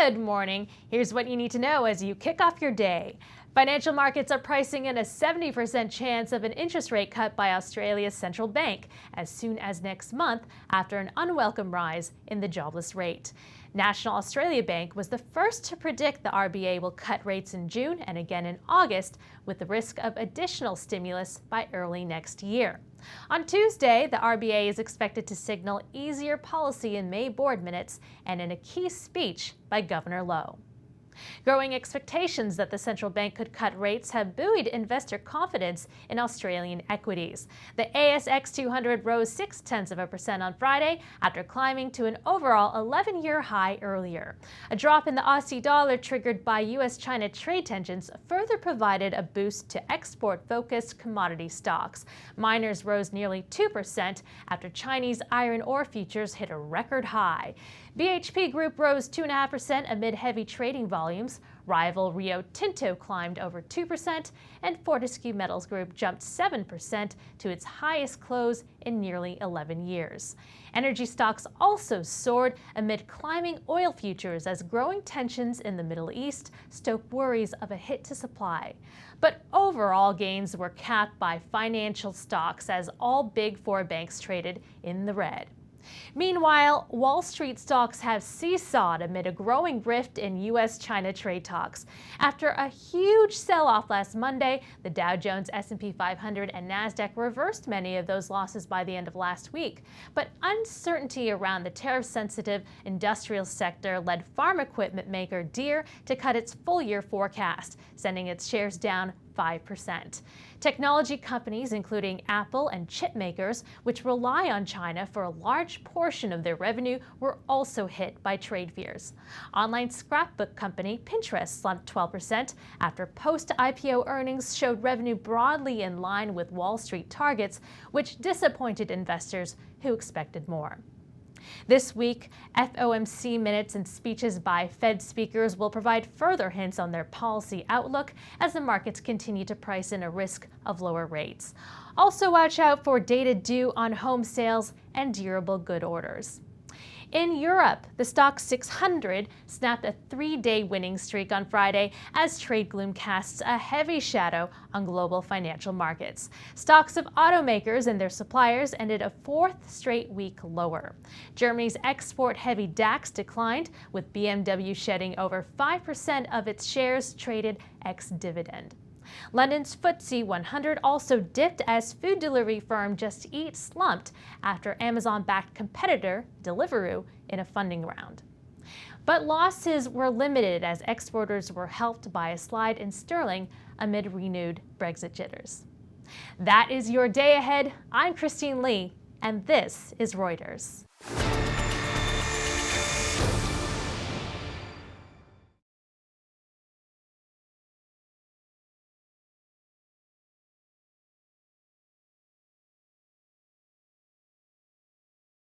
Good morning. Here's what you need to know as you kick off your day. Financial markets are pricing in a 70% chance of an interest rate cut by Australia's central bank as soon as next month after an unwelcome rise in the jobless rate. National Australia Bank was the first to predict the RBA will cut rates in June and again in August, with the risk of additional stimulus by early next year. On Tuesday, the RBA is expected to signal easier policy in May board minutes and in a key speech by Governor Lowe. Growing expectations that the central bank could cut rates have buoyed investor confidence in Australian equities. The ASX 200 rose 0.6% on Friday after climbing to an overall 11-year high earlier. A drop in the Aussie dollar triggered by US-China trade tensions further provided a boost to export-focused commodity stocks. Miners rose nearly 2% after Chinese iron ore futures hit a record high. BHP Group rose 2.5% amid heavy trading volumes. Rival Rio Tinto climbed over 2%, and Fortescue Metals Group jumped 7% to its highest close in nearly 11 years. Energy stocks also soared amid climbing oil futures as growing tensions in the Middle East stoke worries of a hit to supply. But overall gains were capped by financial stocks as all Big Four banks traded in the red. Meanwhile, Wall Street stocks have seesawed amid a growing rift in US-China trade talks. After a huge sell-off last Monday, the Dow Jones, S&P 500, and Nasdaq reversed many of those losses by the end of last week. But uncertainty around the tariff-sensitive industrial sector led farm equipment maker Deere to cut its full-year forecast, sending its shares down 5%. Technology companies, including Apple and chip makers, which rely on China for a large portion of their revenue, were also hit by trade fears. Online scrapbook company Pinterest slumped 12% after post-IPO earnings showed revenue broadly in line with Wall Street targets, which disappointed investors who expected more. This week, FOMC minutes and speeches by Fed speakers will provide further hints on their policy outlook as the markets continue to price in a risk of lower rates. Also watch out for data due on home sales and durable good orders. In Europe, the Stoxx 600 snapped a 3-day winning streak on Friday as trade gloom casts a heavy shadow on global financial markets. Stocks of automakers and their suppliers ended a 4th straight week lower. Germany's export-heavy DAX declined, with BMW shedding over 5% of its shares traded ex-dividend. London's FTSE 100 also dipped as food delivery firm Just Eat slumped after Amazon-backed competitor Deliveroo in a funding round. But losses were limited as exporters were helped by a slide in sterling amid renewed Brexit jitters. That is your day ahead. I'm Christine Lee, and this is Reuters.